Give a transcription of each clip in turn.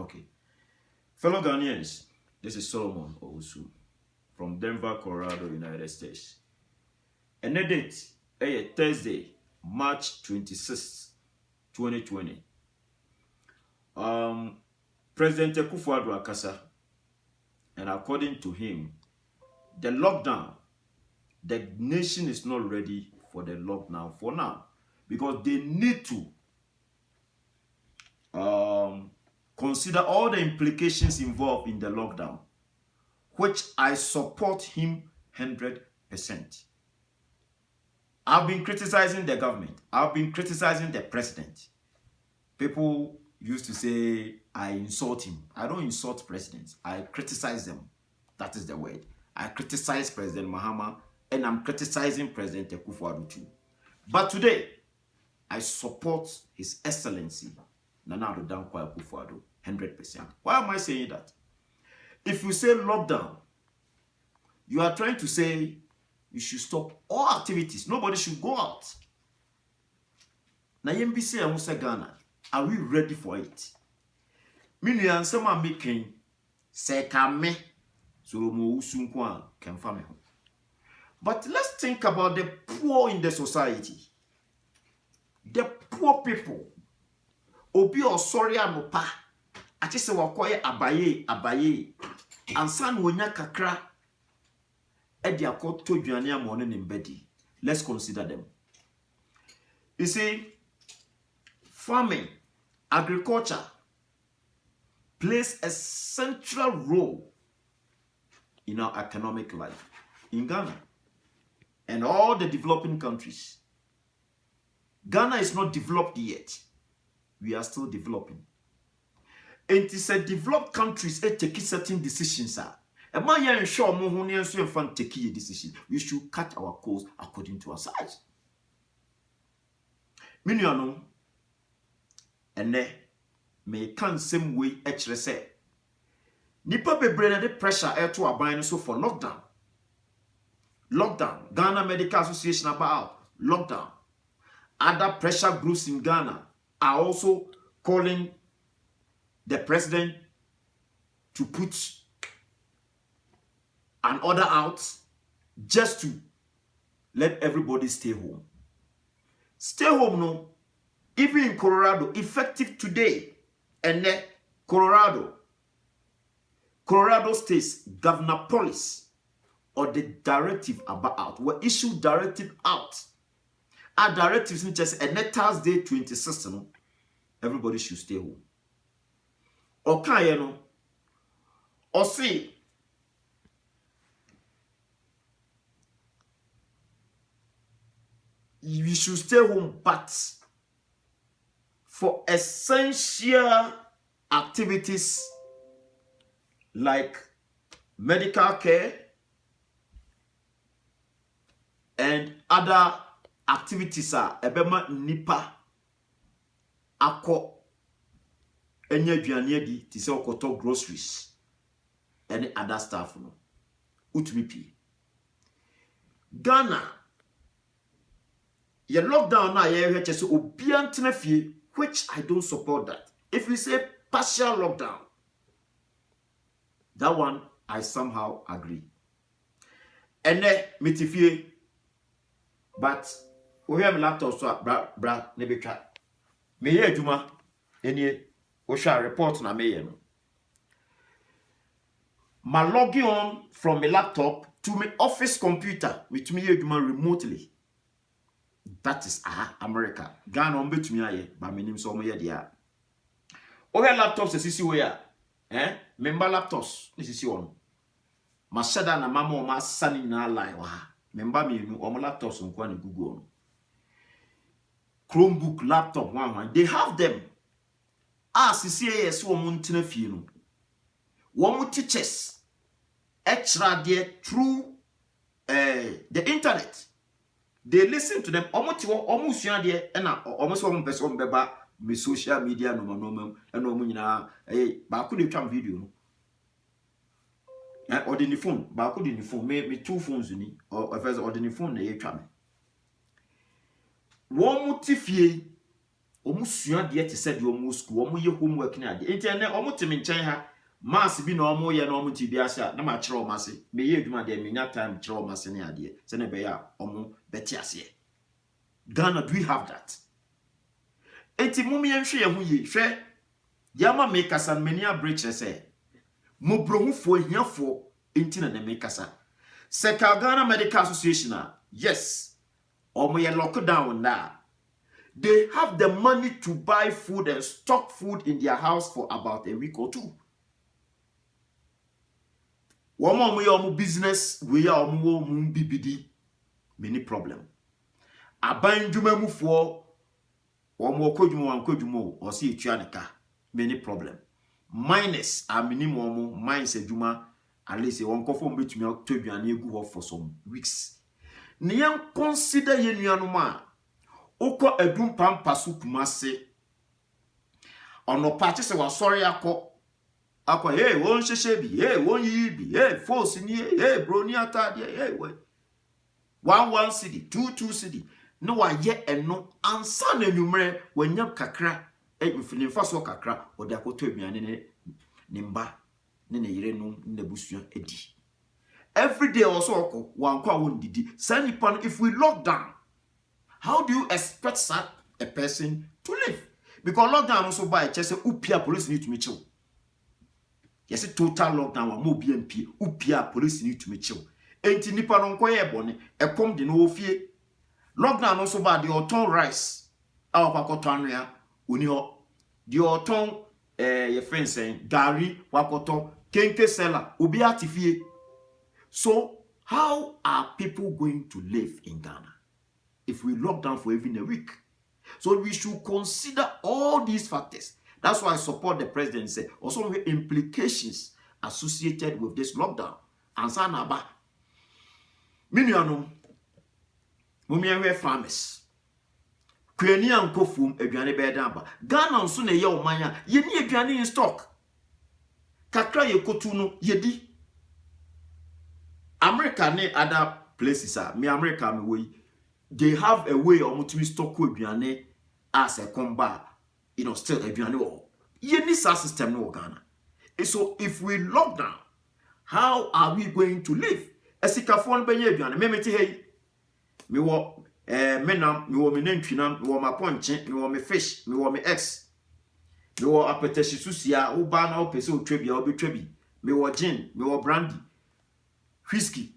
Okay. Fellow Ghanaians, this is Solomon Owusu from Denver, Colorado, United States. And the date is Thursday, March 26th, 2020. President Akufo-Addo Akasa, and according to him, the lockdown, the nation is not ready for the lockdown for now because they need to consider all the implications involved in the lockdown, which I support him 100%. I've been criticizing the government. I've been criticizing the president. People used to say I insult him. I don't insult presidents. I criticize them. That is the word. I criticize President Mahama and I'm criticizing President Akufo-Addo too. But today, I support His Excellency Nana Addo Dankwa Akufo-Addo 100%. Why am I saying that? If you say lockdown, you are trying to say you should stop all activities. Nobody should go out. Na yembisi ya Musa Ghana, are we ready for it? Minu ya nsema making se kame so mo usunkwa kemfa me ho. But let's think about the poor in the society. The poor people. Obi osori anopa. Ati se wakoye abaye. Ansan wonya kakra. Edi akoto dwane amone ne mbedi. Let's consider them. You see, farming, agriculture plays a central role in our economic life in Ghana and all the developing countries. Ghana is not developed yet. We are still developing. And it is a developed countries that take certain decisions. And my young show take a decision. We should cut our costs according to our size. Miniano, and ne may can same way say. Nipa bebree de pressure air to aban so for lockdown. Lockdown. Ghana Medical Association about lockdown. Other pressure groups in Ghana are also calling the president to put an order out just to let everybody stay home. Stay home, no. Even in Colorado, effective today, and then Colorado State's Governor Police or the directive about were issued directive out. Our directives just a Thursday 26th, everybody should stay home. Okay, no. Or say you should stay home, but for essential activities like medical care and other activities are ebema nipa akọ enye aduane di ti se okoto groceries and other stuff no utumi pie. Ghana ye lockdown na ye hwe so obi antena fie, which I don't support that. If we say partial lockdown, that one I somehow agree. Ene mitifie, but we have laptop so bra ne betwa. Me ye adwuma enie wo hwa report na me ye no. Ma logging on from a laptop to my office computer with me ye adwuma remotely. That is America. Ghana on betumi aye, but me nim so mo ye dia. O he laptops sisi we ya. Member laptops this is one. Mashada na mama o ma sani na line wa. Member me nu o mo laptops nko na Google. Chromebook laptop one. They have them. Sisi yes wo mo ntena fie no. Wo mo teachers extra there through the internet. They listen to them. Almost there and almost one person beba me social media no and no nyina ba ko dey twa video no. Or the phone, ba ko the phone me two phones ni or first or the phone na ye twa me. One mutifie omu sua de te said omu school omu ye homework na de enti ene omu timi nchen ha mass bi na omu ye na omu ti bi asa na ma kire omu ase me ye adwuma de me nya time kire omu ase na ade se na be ya omu beti ase. Ghana, do we have that? Enti mumi yenhwe ye hu ye hwe yama me kasa mani abreche se mo brohufo hiafo enti na me kasa se ka Ghana Medical Association yes omo ye lockdown na they have the money to buy food and stock food in their house for about a week or two. Womo ye omo business we ya omo wo mu bibidi many problem. Aban dwumamufo womo kodwumo o se etua ne ka many problem. Minus a minimum mines adwuma at least one kofo mbetumi atodwane egu ho for some weeks. Ne yan consider ye nuanom a ukọ adum pampa so kumase ono pa che se wasori akọ hey won hyehye bi hey won yi bi hey force ni hey bro ni atade hey we 1 city 2 city no wa ye eno ansa na nwumre wanyam kakra mfini faso kakra ode akoto aduane ne mba ne yire no na busua edi every day also okọ wankwa won didi sanipan if we lock down. How do you expect such a person to live? Because lockdown also by just upia police need to me chill. Yes, total lockdown wa mo BMP upia police need to me chill. Enti nipa no nko ye bone e pom de no ofie. Lockdown also by the autumn rice. Awa kwakoto anua oni ho. The autumn ye friend saying gari wakoto kenke seller obi atifie. So how are people going to live in Ghana if we lock down for even a week? So we should consider all these factors. That's why I support the president say also the implications associated with this lockdown. And sanaba minuanum mumianwe farmers kweni ankofum aduane be dan ba Ghana nso na ye omanya ye ni aduane in stock kakra ye kotu no ye di America ne other places me America me we they have a way of to stock aduane as a combat, still aduane wo. Ye ni sa system no Ghana. So if we lock down, how are we going to live? Esikafo no benye aduane. Me meti hey. Me wo menam, me wo me nantwinam, me wo ma ponche, me wo me fish, me wo me eggs. Me wo apetesi susia, wo ba na wo pese wo twabia, wo betwabi. Me wo gin, me wo brandy. Whiskey.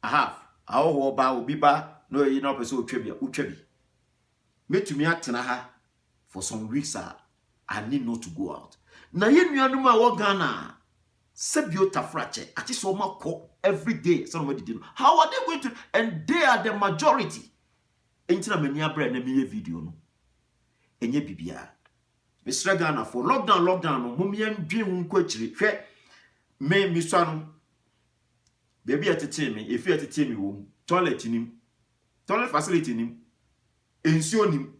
I have. Awo ba obi ba no you know person utwabi metumi atena ha for some weeks I need not to go out na ye nuanum a wo Ghana sebio tafrache ati so makọ every day somebody did how are they going to and they are the majority entina mani abra na me video no enye bibia Mr. Ghana for lockdown no momia ndwe hu nko akire hwe me miswa no baby atete me efi atete me wo toilet facility nim ensio nim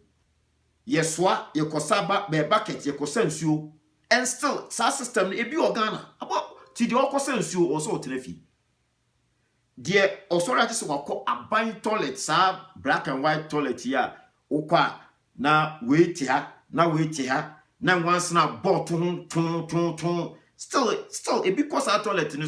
yeswa yekosaba be bucket yekosa ensio and still sa system e bi Ghana about ti de okosa ensio also otenafi de osoro ati se wakọ aban toilet sa black and white toilet ya ukwa na wait ha na once na bottom ton still e bi kosa toilet ni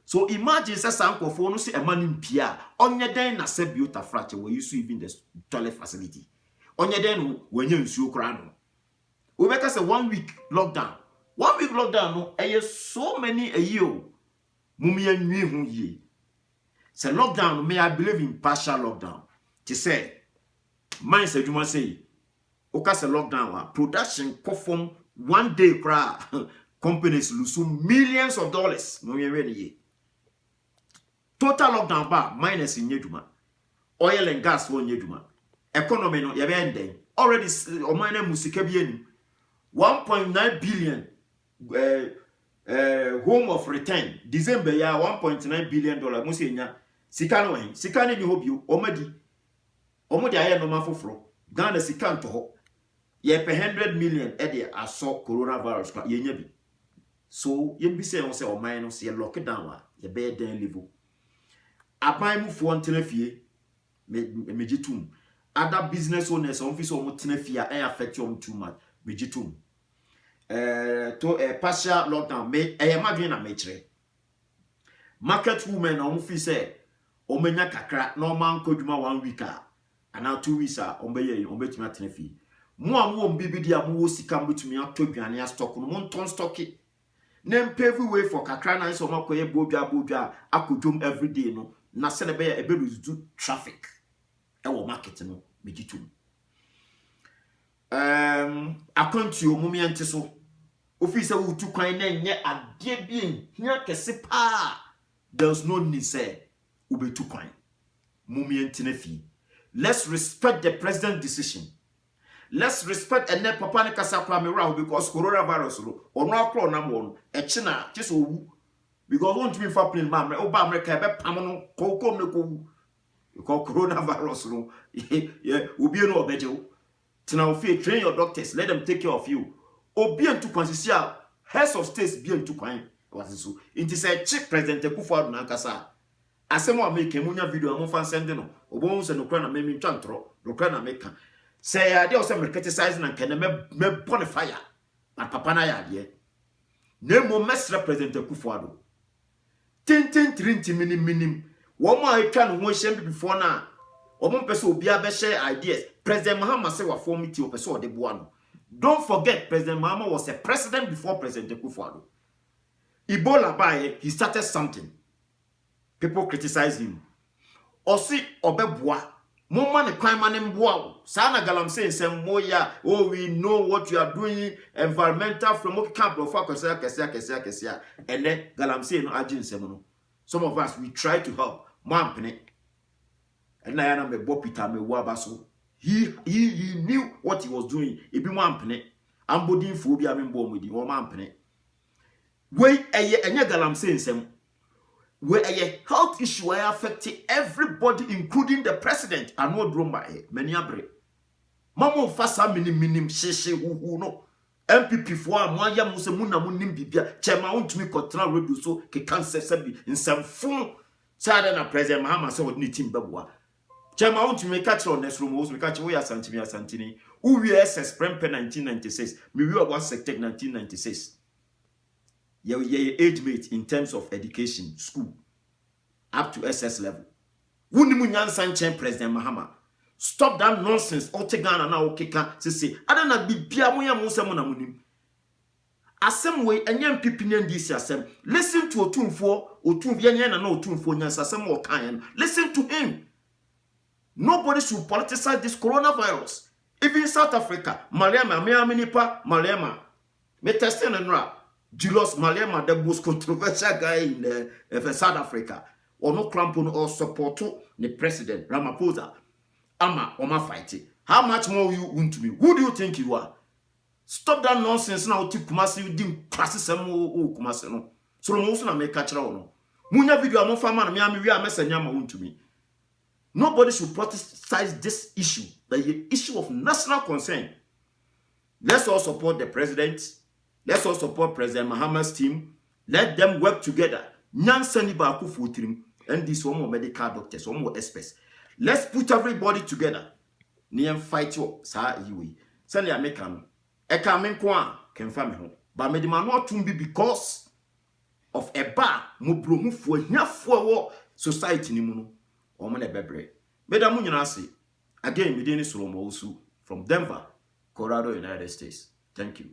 so imagine say sankofo no say e mani mpia onye den na se biota frache we use even the toilet facility onye den no wanya nsuo kra no we better say 1 week lockdown no so many a year mumia nwi hu ye say lockdown me I believe in partial lockdown to say mine say juma say o ka say lockdown wa production perform 1 day kra companies lose millions of dollars no ye ye total lockdown ba minus in yeduma oil and gas won yeduma economy no ye be enden already o mine musika bi anim 1.9 billion home of return December ya 1.9 billion dollar musenya sika no hen sika ne ni hobio omodi aye no mafoforo Ghana sika nto ho ye pe 100 million e de aso coronavirus kwa ye nya bi so ye bi say won say o mine no say lockdown wa ye be den level apan mu fo ntena fie mejitum other business owners on office on tenefia and affect you too much. Bijitum. To partial lockdown me imagine na mechre. Market women on office omenya kakra no man kodwuma 1 week and 2 weeks ombeye ombetuma tenefi. Mo am bibidi am wo sika mbetumi atodwane a stock no mon ton stock. Nem pave way for kakra na so makoye bodwa akodwom every day no na se ne be e be lose traffic e wo market no bijitum. Akonti omumi ante so officer wu tu kwan na nye ade bi hia kese pa. There's no need say ube tu kwan mumi ante na fi. Let's respect the president's decision. Let's respect and then papa ne kasa kwa me because coronavirus ro ono akro na mo no e chi na ti so wu because won't be for plane ma oba America be pam no kokom ne ko wu because coronavirus ro yeah obi no obeje tina ofi train your doctors, let them take care of you. Obi entu kwansisia heads of states bi entu kwan was so it is a chief president Akufo-Addo na kasa asemo make munya video am fan send no obo se no kra na memi ntwantro no kra na meka say ya dey also me criticize na kene me bonfire but papa na ya de na mo mesre president Akufo-Addo tin minim wo mo atwa no ho hye before na omo pese obi a be share ideas. President Mahama say wa form meeting pese o de boa no. Don't forget President Mahama was a president before President Akufo-Addo. Ebola by he started something. People criticize him. Osi obeboa. Mo man kwan man mboa. Sana galamse nsem moya. Oh, we know what you are doing. Environmental framework camp of kese. And then galamse no agin nsem no. Some of us we try to help. Mampene. And I am a Bopita me wabaso. He knew what he was doing. If you mampene. I'm bodin phobia I'm born with you. Mampene. Wait a galamse nsem. Where a health issue affecting everybody, including the president, and no drama many abre. Mamo fasa minim sheshe who no MPP for Maya Musemuna Munim Bibia, Chema to me contra radio so ke cancer sebi in some phone. Sada President Mahama so would need him babwa. Chema to me catch on this room, we catch away Santimia Santini, who we SS Prempe 1996, me we was sector 1996. Your age mate in terms of education, school, up to SS level. Wunimunyan Sanchez President Mahama. Stop that nonsense. Otegana na okeka say I don't know bibia moya musemu munim. Asem way enyam pipinian this asem. Listen to Otumfo yenye na Otumfo nyansa asem wo kan. Listen to him. Nobody should politicize this coronavirus. Even South Africa, Malema, Malema. Me testing and rap. Julius Malema, the most controversial guy in South Africa, or no crampon or support the president Ramaphosa. Ama fighting. How much more you want to me? Who do you think you are? Stop that nonsense now. To Kumasi, you didn't pass some Kumasi no. So most na make catch no. Munya video am fama na me we are messenger want to me. Nobody should politicize this issue. The issue of national concern. Let's all support the president. Let's all support President Mahama's team. Let them work together. Nyansani ba Akufo-Addo and this one more medical doctors, one more experts. Let's put everybody together. Niyem fight you, sa iwi. Send ya mekano. Eka menkwa can family home. But me demand not to be because of a bar mubro mufo nyafo society ni muno. Omane bebre. Medamu nyina say. Again, Medini Solomo Usu from Denver, Colorado, United States. Thank you.